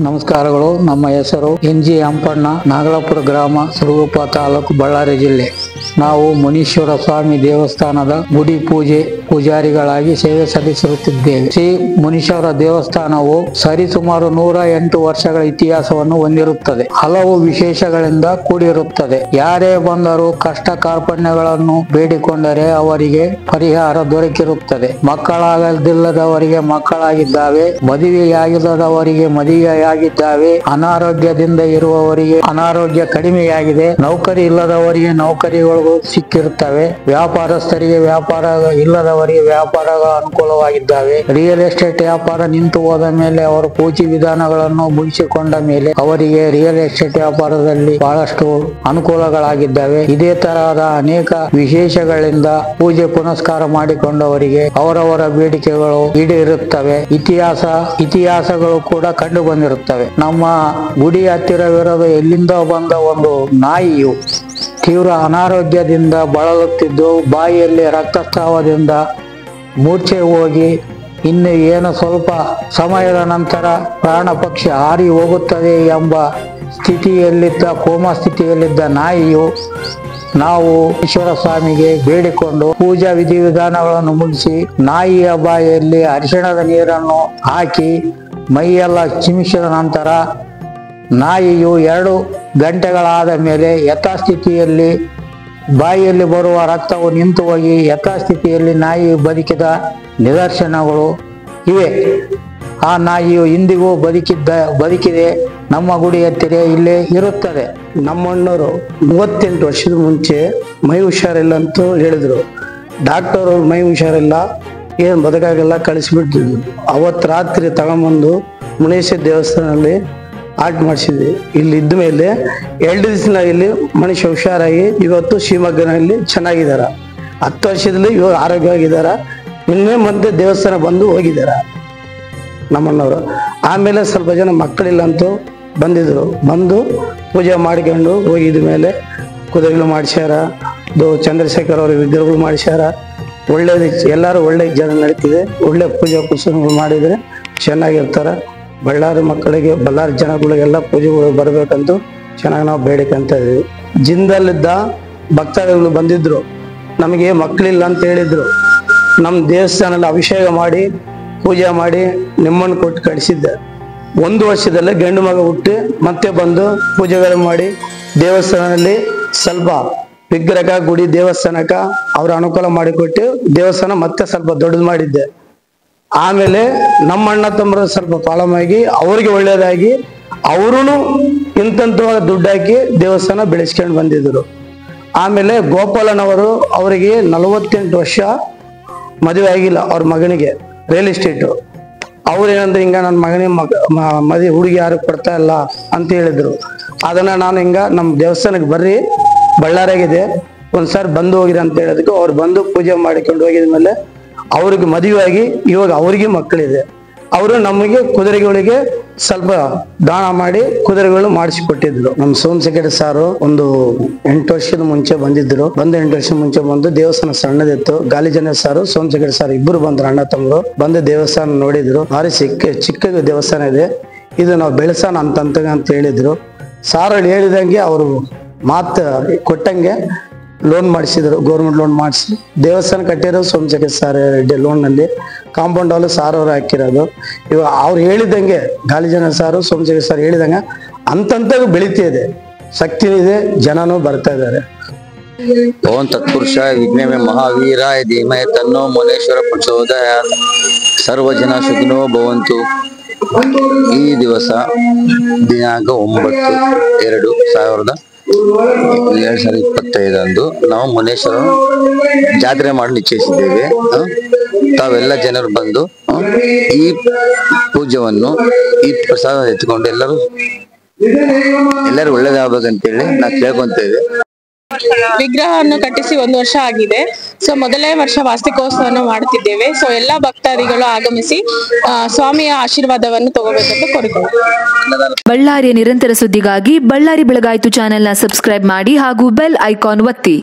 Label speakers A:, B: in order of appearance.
A: ನಮಸ್ಕಾರಗಳು. ನಮ್ಮ ಹೆಸರು ಎನ್.ಜಿ. ಅಂಪಣ್ಣ, ನಾಗಲಾಪುರ ಗ್ರಾಮ, ಸಿರುಗುಪ್ಪ ತಾಲೂಕು, ಬಳ್ಳಾರಿ ಜಿಲ್ಲೆ. ನಾವು ಮುನೀಶ್ವರ ಸ್ವಾಮಿ ದೇವಸ್ಥಾನದ ಗುಡಿ ಪೂಜಾರಿಗಳಾಗಿ ಸೇವೆ ಸಲ್ಲಿಸುತ್ತಿದ್ದೇವೆ. ಶ್ರೀ ಮುನೀಶ್ವರ ದೇವಸ್ಥಾನವು ಸರಿಸುಮಾರು 108 ವರ್ಷಗಳ ಇತಿಹಾಸವನ್ನು ಹೊಂದಿರುತ್ತದೆ. ಹಲವು ವಿಶೇಷಗಳಿಂದ ಕೂಡಿರುತ್ತದೆ. ಯಾರೇ ಬಂದರೂ ಕಷ್ಟ ಕಾರ್ಪಣ್ಯಗಳನ್ನು ಬೇಡಿಕೊಂಡರೆ ಅವರಿಗೆ ಪರಿಹಾರ ದೊರಕಿರುತ್ತದೆ. ಮಕ್ಕಳಾಗದಿಲ್ಲದವರಿಗೆ ಮಕ್ಕಳಾಗಿದ್ದಾವೆ, ಮದುವೆಯಾಗಿಲ್ಲದವರಿಗೆ ಮದುವೆಯಾಗಿದ್ದಾವೆ, ಅನಾರೋಗ್ಯದಿಂದ ಇರುವವರಿಗೆ ಅನಾರೋಗ್ಯ ಕಡಿಮೆಯಾಗಿದೆ, ನೌಕರಿ ಇಲ್ಲದವರಿಗೆ ನೌಕರಿಗಳು ಸಿಕ್ಕಿರುತ್ತವೆ, ವ್ಯಾಪಾರಸ್ಥರಿಗೆ ವ್ಯಾಪಾರ ಇಲ್ಲದವರಿಗೆ ವ್ಯಾಪಾರಗಳು ಅನುಕೂಲವಾಗಿದ್ದಾವೆ. ರಿಯಲ್ ಎಸ್ಟೇಟ್ ವ್ಯಾಪಾರ ನಿಂತು ಹೋದ ಮೇಲೆ ಅವರು ಪೂಜೆ ವಿಧಾನಗಳನ್ನು ಮುಗಿಸಿಕೊಂಡ ಮೇಲೆ ಅವರಿಗೆ ರಿಯಲ್ ಎಸ್ಟೇಟ್ ವ್ಯಾಪಾರದಲ್ಲಿ ಬಹಳಷ್ಟು ಅನುಕೂಲಗಳಾಗಿದ್ದಾವೆ. ಇದೇ ತರಹದ ಅನೇಕ ವಿಶೇಷಗಳಿಂದ ಪೂಜೆ ಪುನಸ್ಕಾರ ಮಾಡಿಕೊಂಡವರಿಗೆ ಅವರವರ ಬೇಡಿಕೆಗಳು ಈಡೇರುತ್ತವೆ. ಇತಿಹಾಸಗಳು ಕೂಡ ಕಂಡು ಬಂದಿರುತ್ತವೆ. ನಮ್ಮ ಗುಡಿ ಹತ್ತಿರವಿರೋದು ಎಲ್ಲಿಂದ ಬಂದ ಒಂದು ನಾಯಿಯು ತೀವ್ರ ಅನಾರೋಗ್ಯದಿಂದ ಬಳಲುತ್ತಿದ್ದು ಬಾಯಿಯಲ್ಲಿ ರಕ್ತಸ್ರಾವದಿಂದ ಮೂರ್ಛೆ ಹೋಗಿ ಇನ್ನು ಏನು ಸ್ವಲ್ಪ ಸಮಯದ ನಂತರ ಪ್ರಾಣ ಪಕ್ಷಿ ಹಾರಿ ಹೋಗುತ್ತದೆ ಎಂಬ ಕೋಮಾ ಸ್ಥಿತಿಯಲ್ಲಿದ್ದ ನಾಯಿಯು ನಾವು ಈಶ್ವರ ಸ್ವಾಮಿಗೆ ಬೇಡಿಕೊಂಡು ಪೂಜಾ ವಿಧಿವಿಧಾನಗಳನ್ನು ಮುಗಿಸಿ ನಾಯಿಯ ಬಾಯಿಯಲ್ಲಿ ಅರಿಶಿಣದ ನೀರನ್ನು ಹಾಕಿ ಮೈಯೆಲ್ಲ ಚಿಮಿಸಿದ ನಂತರ ನಾಯಿಯು 2 ಗಂಟೆಗಳಾದ ಮೇಲೆ ಯಥಾಸ್ಥಿತಿಯಲ್ಲಿ ಬಾಯಿಯಲ್ಲಿ ಬರುವ ರಕ್ತವು ನಿಂತು ಹೋಗಿ ಯಥಾಸ್ಥಿತಿಯಲ್ಲಿ ನಾಯಿ ಬದುಕಿದ ನಿದರ್ಶನಗಳು ಇವೆ. ಆ ನಾಯಿಯು ಇಂದಿಗೂ ಬದುಕಿದೆ. ನಮ್ಮ ಗುಡಿ ಹತ್ತಿರ ಇಲ್ಲೇ ಇರುತ್ತದೆ.
B: ನಮ್ಮಣ್ಣವರು 38 ವರ್ಷದ ಮುಂಚೆ ಮೈ ಹುಷಾರಿಲ್ಲ ಅಂತ ಹೇಳಿದ್ರು. ಡಾಕ್ಟರ್ ಅವ್ರು ಮೈ ಹುಷಾರಿಲ್ಲ, ಏನು ಬದುಕಾಗೆಲ್ಲ ಕಳಿಸ್ಬಿಟ್ಟಿದ್ರು. ಅವತ್ತು ರಾತ್ರಿ ತಗೊಂಬಂದು ಮುನೇಶ್ವರ ದೇವಸ್ಥಾನದಲ್ಲಿ ಆರ್ಟ್ ಮಾಡಿಸಿದ್ವಿ. ಇಲ್ಲಿ ಇದ್ದ ಮೇಲೆ 2 ದಿವಸ ಇಲ್ಲಿ ಮನುಷ್ಯ ಹುಷಾರಾಗಿ ಇವತ್ತು ಶಿವಮೊಗ್ಗನಲ್ಲಿ ಚೆನ್ನಾಗಿದ್ದಾರ. 10 ವರ್ಷದಲ್ಲಿ ಇವಾಗ ಆರೋಗ್ಯವಾಗಿದ್ದಾರ. ನಿನ್ನೆ ಮತ್ತೆ ದೇವಸ್ಥಾನ ಬಂದು ಹೋಗಿದ್ದಾರ ನಮ್ಮಣ್ಣವರು. ಆಮೇಲೆ ಸ್ವಲ್ಪ ಜನ ಮಕ್ಕಳಿಲ್ಲ ಅಂತೂ ಬಂದಿದ್ರು. ಬಂದು ಪೂಜೆ ಮಾಡ್ಕೊಂಡು ಹೋಗಿದ ಮೇಲೆ ಕುದುರೆಗಳು ಮಾಡಿಸ್ಯಾರ, ಚಂದ್ರಶೇಖರ್ ಅವ್ರ ವಿಗ್ರಹಗಳು ಮಾಡಿಸ್ಯಾರ. ಒಳ್ಳೇದು, ಎಲ್ಲರೂ ಒಳ್ಳೆ ಜನ ನಡೀತಿದೆ. ಒಳ್ಳೆ ಪೂಜೆ ಪುಸ್ತಕಗಳು ಮಾಡಿದರೆ ಚೆನ್ನಾಗಿರ್ತಾರೆ. ಬಳ್ಳಾರಿ ಮಕ್ಕಳಿಗೆ, ಬಳ್ಳಾರಿ ಜನಗಳಿಗೆಲ್ಲ ಪೂಜೆಗಳು ಬರಬೇಕಂತೂ ಚೆನ್ನಾಗಿ ನಾವು ಬೇಡಿಕಂತ ಇದೀವಿ. ಜಿಂದಲ್ಲಿದ್ದ ಭಕ್ತಾದಿಗಳು ಬಂದಿದ್ರು, ನಮಗೆ ಮಕ್ಕಳಿಲ್ಲ ಅಂತ ಹೇಳಿದ್ರು. ನಮ್ಮ ದೇವಸ್ಥಾನದಲ್ಲಿ ಅಭಿಷೇಕ ಮಾಡಿ ಪೂಜೆ ಮಾಡಿ ನಿಮ್ಮನ್ನು ಕೊಟ್ಟು ಕಳಿಸಿದ್ದೆ. 1 ವರ್ಷದಲ್ಲೇ ಗಂಡು ಮಗ ಹುಟ್ಟಿ ಮತ್ತೆ ಬಂದು ಪೂಜೆಗಳು ಮಾಡಿ ದೇವಸ್ಥಾನದಲ್ಲಿ ಸ್ವಲ್ಪ ವಿಗ್ರಹ ಗುಡಿ ದೇವಸ್ಥಾನಕ್ಕ ಅವ್ರ ಅನುಕೂಲ ಮಾಡಿಕೊಟ್ಟು ದೇವಸ್ಥಾನ ಮತ್ತೆ ಸ್ವಲ್ಪ ದೊಡ್ಡದು ಮಾಡಿದ್ದೆ. ಆಮೇಲೆ ನಮ್ಮ ಅಣ್ಣ ತಮ್ಮರು ಸ್ವಲ್ಪ ಪಾಲಮಾಗಿ ಅವ್ರಿಗೆ ಒಳ್ಳೇದಾಗಿ ಅವರು ಇಂತಹ ದುಡ್ಡು ಹಾಕಿ ದೇವಸ್ಥಾನ ಬೆಳೆಸ್ಕೊಂಡು ಬಂದಿದ್ರು. ಆಮೇಲೆ ಗೋಪಾಲನವರು ಅವರಿಗೆ 48 ವರ್ಷ ಮದುವೆ ಆಗಿಲ್ಲ. ಅವ್ರ ಮಗನಿಗೆ ರಿಯಲ್ ಎಸ್ಟೇಟು. ಅವ್ರೇನಂದ್ರೆ ಹಿಂಗ ನನ್ನ ಮಗನಿಗೆ ಮದುವೆ ಹುಡುಗಿ ಯಾರು ಕೊಡ್ತಾ ಇಲ್ಲ ಅಂತ ಹೇಳಿದ್ರು. ಅದನ್ನ ನಾನು ಹಿಂಗ ನಮ್ಮ ದೇವಸ್ಥಾನಕ್ಕೆ ಬರ್ರಿ, ಬಳ್ಳಾರಿಯಾಗಿದೆ, ಒಂದ್ಸಾರಿ ಬಂದು ಹೋಗಿರಿ ಅಂತ ಹೇಳೋದಕ್ಕೆ ಅವ್ರು ಬಂದು ಪೂಜೆ ಮಾಡಿಕೊಂಡು ಹೋಗಿದ್ಮೇಲೆ ಅವ್ರಿಗೆ ಮದುವೆ ಆಗಿ ಇವಾಗ ಅವ್ರಿಗೆ ಮಕ್ಕಳಿದೆ. ಅವರು ನಮಗೆ ಕುದುರೆಗಳಿಗೆ ಸ್ವಲ್ಪ ದಾನ ಮಾಡಿ ಕುದುರೆಗಳು ಮಾಡಿಸಿಕೊಟ್ಟಿದ್ರು. ನಮ್ಮ ಸೋಮಶೇಖರ್ ಸಾರು ಒಂದು 8 ವರ್ಷದ ಮುಂಚೆ ಬಂದಿದ್ರು. 8 ವರ್ಷದ ಮುಂಚೆ ಬಂದು ದೇವಸ್ಥಾನ ಸಣ್ಣದಿತ್ತು. ಗಾಲಿಜನ ಸಾರು, ಸೋಮಶೇಖರ್ ಸಾರು ಇಬ್ಬರು ಬಂದ್ರು, ಅಣ್ಣ ತಮ್ಮರು ಬಂದು ದೇವಸ್ಥಾನ ನೋಡಿದ್ರು. ಭಾರಿ ಚಿಕ್ಕ ದೇವಸ್ಥಾನ ಇದೆ, ಇದು ನಾವು ಬೆಳೆಸೋಣ ಅಂತ ಹೇಳಿದ್ರು. ಸಾರು ಹೇಳಿದಂಗೆ ಅವರು ಮಾತು ಕೊಟ್ಟಂಗೆ ಲೋನ್ ಮಾಡಿಸಿದ್ರು. ಗೌರ್ಮೆಂಟ್ ಲೋನ್ ಮಾಡಿಸಿ ದೇವಸ್ಥಾನ ಕಟ್ಟಿರೋ ಸೋಮಶೇಖರ್ ಸಾರ್ ಲೋನ್ ನಲ್ಲಿ. ಕಾಂಪೌಂಡ್ ಹಾಲು ಸಾರ್ ಅವ್ರು ಹಾಕಿರೋದು. ಇವಾಗ ಅವ್ರು ಹೇಳಿದಂಗೆ ಗಾಲಿಜನ ಸಾರು, ಸೋಮಶೇಖರ್ ಸಾರ್ ಹೇಳಿದಂಗೆ ಅಂತಂತಾಗ ಬೆಳಿತಿದೆ, ಶಕ್ತಿ ಇದೆ, ಜನನೂ ಬರ್ತಾ ಇದ್ದಾರೆ.
C: ಓಂ ತತ್ಪುರುಷ ವಿಘ್ನಮೇ ಮಹಾವೀರಾಯ ಧೀಮಹಿ ತನ್ನೋ ಮುನೇಶ್ವರ ಪ್ರಚೋದಯಾತ್. ಸರ್ವ ಜನ ಸುಖಿನೋ ಭವಂತು. ಈ ದಿವಸ ದಿನಾಂಕ 9/2/2025 ನಾವು ಮುನೇಶ್ವರ ಜಾತ್ರೆ ಮಾಡಿ ನಿಶ್ಚಯಿಸಿದ್ದೇವೆ. ತಾವೆಲ್ಲ ಜನರು ಬಂದು ಈ ಪೂಜೆಯನ್ನು, ಈ ಪ್ರಸಾದ ಎತ್ಕೊಂಡು ಎಲ್ಲರೂ ಒಳ್ಳೇದಾಗಬೇಕಂತೇಳಿ ನಾವು ಕೇಳ್ಕೊಂತೇವೆ.
D: ವಿಗ್ರಹವನ್ನು ಕಟ್ಟಿಸಿ 1 ವರ್ಷ ಆಗಿದೆ. ಸೊ ಮೊದಲನೇ ವರ್ಷ ವಾರ್ಷಿಕೋತ್ಸವವನ್ನು ಮಾಡುತ್ತಿದ್ದೇವೆ. ಸೊ ಎಲ್ಲಾ ಭಕ್ತಾದಿಗಳು ಆಗಮಿಸಿ ಸ್ವಾಮಿಯ ಆಶೀರ್ವಾದವನ್ನು ತಗೋಬೇಕಂತ ಕೋರಿಕೊಳ್ಳುತ್ತೇವೆ.
E: ಬಳ್ಳಾರಿಯ ನಿರಂತರ ಸುದ್ದಿಗಾಗಿ ಬಳ್ಳಾರಿ ಬೆಳಗಾಯಿತು ಚಾನೆಲ್ನ ಸಬ್ಸ್ಕ್ರೈಬ್ ಮಾಡಿ ಹಾಗೂ ಬೆಲ್ ಐಕಾನ್ ಒತ್ತಿ.